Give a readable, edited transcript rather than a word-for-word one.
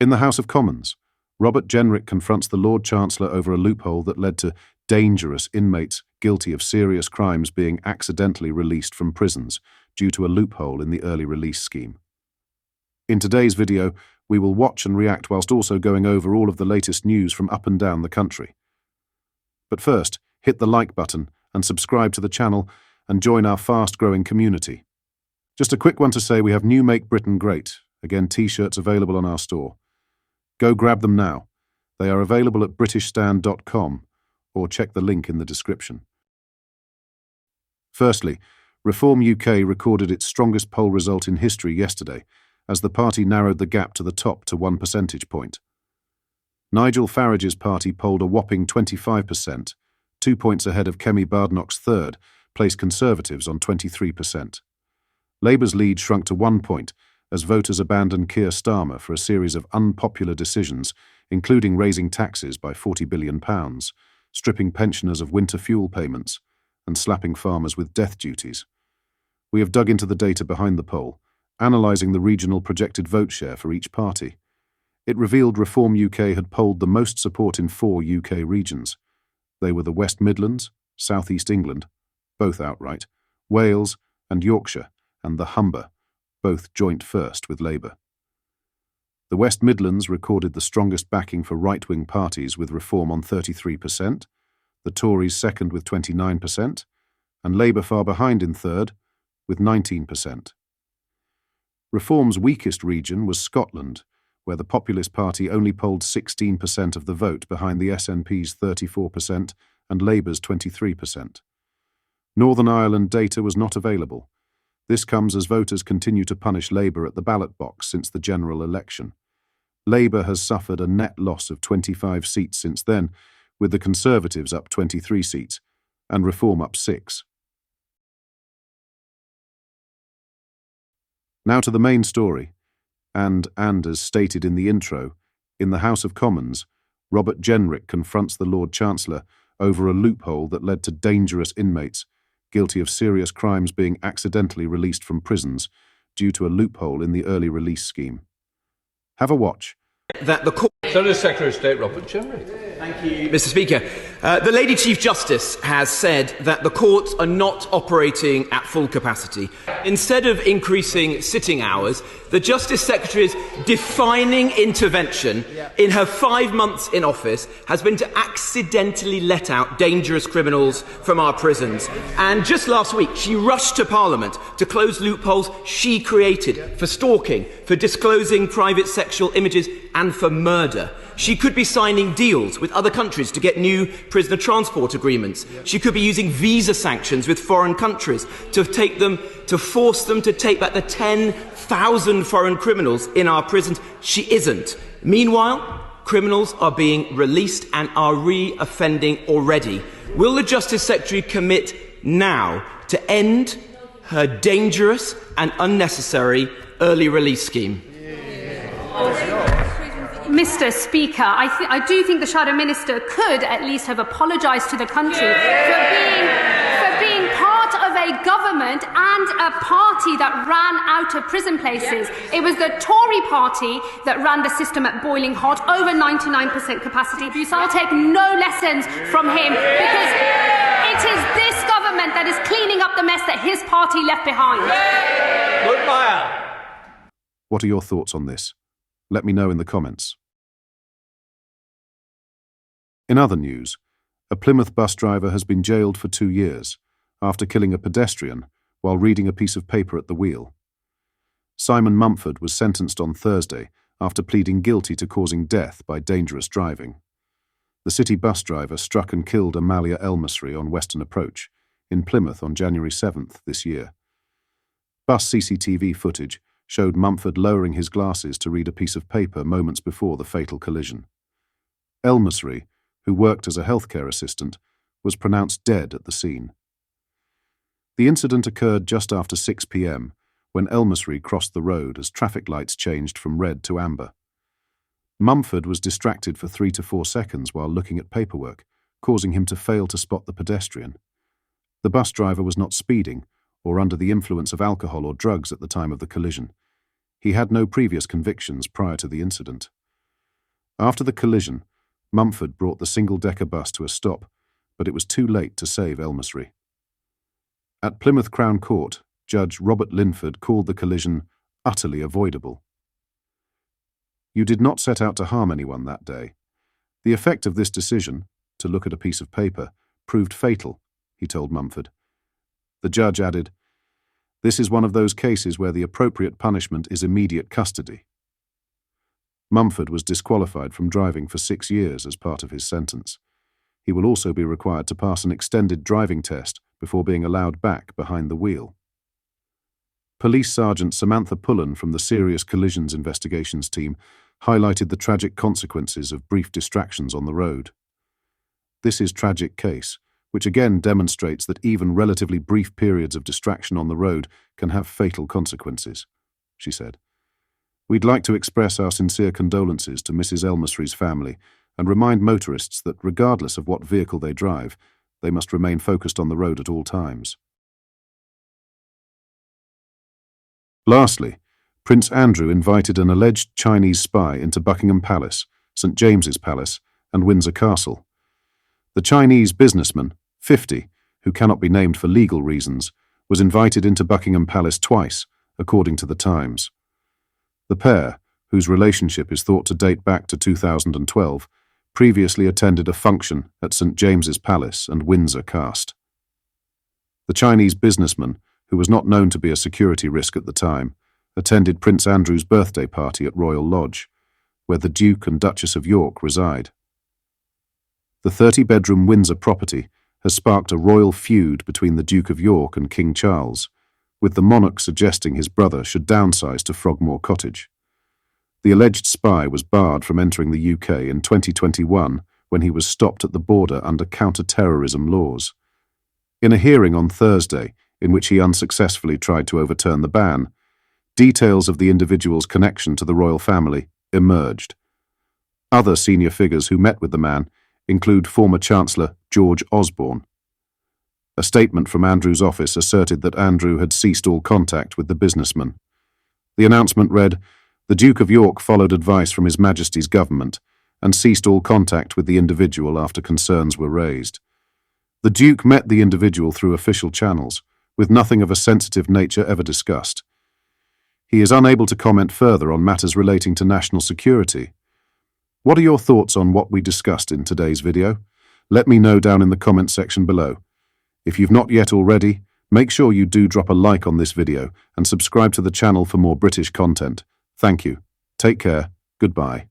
In the House of Commons, Robert Jenrick confronts the Lord Chancellor over a loophole that led to dangerous inmates guilty of serious crimes being accidentally released from prisons due to a loophole in the early release scheme. In today's video, we will watch and react whilst also going over all of the latest news from up and down the country. But first, hit the like button and subscribe to the channel and join our fast-growing community. Just a quick one to say we have new Make Britain Great, again t-shirts available on our store. Go grab them now. They are available at britishstand.com or check the link in the description. Firstly, Reform UK recorded its strongest poll result in history yesterday, as the party narrowed the gap to the top to 1 percentage point. Nigel Farage's party polled a whopping 25%, 2 points ahead of Kemi Badenoch's third, placed Conservatives on 23%. Labour's lead shrunk to 1 point, as voters abandoned Keir Starmer for a series of unpopular decisions, including raising taxes by £40 billion, stripping pensioners of winter fuel payments, and slapping farmers with death duties. We have dug into the data behind the poll, analysing the regional projected vote share for each party. It revealed Reform UK had polled the most support in 4 UK regions. They were the West Midlands, South East England, both outright, Wales and Yorkshire, and the Humber, both joint first with Labour. The West Midlands recorded the strongest backing for right-wing parties with Reform on 33%, the Tories second with 29%, and Labour far behind in third with 19%. Reform's weakest region was Scotland, where the Populist Party only polled 16% of the vote behind the SNP's 34% and Labour's 23%. Northern Ireland data was not available. This comes as voters continue to punish Labour at the ballot box since the general election. Labour has suffered a net loss of 25 seats since then, with the Conservatives up 23 seats and Reform up 6. Now to the main story, and as stated in the intro, in the House of Commons, Robert Jenrick confronts the Lord Chancellor over a loophole that led to dangerous inmates guilty of serious crimes being accidentally released from prisons due to a loophole in the early release scheme. Have a watch. That the court... Senator Secretary of State Robert Jenrick. Thank you, Mr. Speaker. The Lady Chief Justice has said that the courts are not operating at full capacity. Instead of increasing sitting hours, the Justice Secretary's defining intervention in her 5 months in office has been to accidentally let out dangerous criminals from our prisons. And just last week, she rushed to Parliament to close loopholes she created for stalking, for disclosing private sexual images, and for murder. She could be signing deals with other countries to get new prisoner transport agreements. She could be using visa sanctions with foreign countries to force them to take back the 10,000 foreign criminals in our prisons. She isn't. Meanwhile, criminals are being released and are re-offending already. Will the Justice Secretary commit now to end her dangerous and unnecessary early release scheme? Mr. Speaker, I do think the Shadow Minister could at least have apologised to the country for being part of a government and a party that ran out of prison places. It was the Tory party that ran the system at boiling hot, over 99% capacity. So I'll take no lessons from him, because it is this government that is cleaning up the mess that his party left behind. What are your thoughts on this? Let me know in the comments. In other news, a Plymouth bus driver has been jailed for 2 years after killing a pedestrian while reading a piece of paper at the wheel. Simon Mumford was sentenced on Thursday after pleading guilty to causing death by dangerous driving. The city bus driver struck and killed Amalia Elmasry on Western Approach in Plymouth on January 7th this year. Bus CCTV footage showed Mumford lowering his glasses to read a piece of paper moments before the fatal collision. Elmasry, who worked as a healthcare assistant, was pronounced dead at the scene. The incident occurred just after 6 p.m, when Elmasry crossed the road as traffic lights changed from red to amber. Mumford was distracted for 3 to 4 seconds while looking at paperwork, causing him to fail to spot the pedestrian. The bus driver was not speeding or under the influence of alcohol or drugs at the time of the collision. He had no previous convictions prior to the incident. After the collision, Mumford brought the single-decker bus to a stop, but it was too late to save Elmslie. At Plymouth Crown Court, Judge Robert Linford called the collision utterly avoidable. "You did not set out to harm anyone that day. The effect of this decision, to look at a piece of paper, proved fatal," he told Mumford. The judge added, "This is one of those cases where the appropriate punishment is immediate custody." Mumford was disqualified from driving for 6 years as part of his sentence. He will also be required to pass an extended driving test before being allowed back behind the wheel. Police Sergeant Samantha Pullen from the Serious Collisions Investigations Team highlighted the tragic consequences of brief distractions on the road. "This is a tragic case, which again demonstrates that even relatively brief periods of distraction on the road can have fatal consequences," she said. "We'd like to express our sincere condolences to Mrs. Elmslie's family and remind motorists that regardless of what vehicle they drive, they must remain focused on the road at all times." Lastly, Prince Andrew invited an alleged Chinese spy into Buckingham Palace, St. James's Palace, and Windsor Castle. The Chinese businessman, 50, who cannot be named for legal reasons, was invited into Buckingham Palace twice, according to the Times. The pair, whose relationship is thought to date back to 2012, previously attended a function at St. James's Palace and Windsor Castle. The Chinese businessman, who was not known to be a security risk at the time, attended Prince Andrew's birthday party at Royal Lodge, where the Duke and Duchess of York reside. The 30-bedroom Windsor property has sparked a royal feud between the Duke of York and King Charles, with the monarch suggesting his brother should downsize to Frogmore Cottage. The alleged spy was barred from entering the UK in 2021 when he was stopped at the border under counter-terrorism laws. In a hearing on Thursday, in which he unsuccessfully tried to overturn the ban, details of the individual's connection to the royal family emerged. Other senior figures who met with the man include former Chancellor George Osborne. A statement from Andrew's office asserted that Andrew had ceased all contact with the businessman. The announcement read, "The Duke of York followed advice from His Majesty's government and ceased all contact with the individual after concerns were raised. The Duke met the individual through official channels, with nothing of a sensitive nature ever discussed. He is unable to comment further on matters relating to national security." What are your thoughts on what we discussed in today's video? Let me know down in the comment section below. If you've not yet already, make sure you do drop a like on this video and subscribe to the channel for more British content. Thank you. Take care. Goodbye.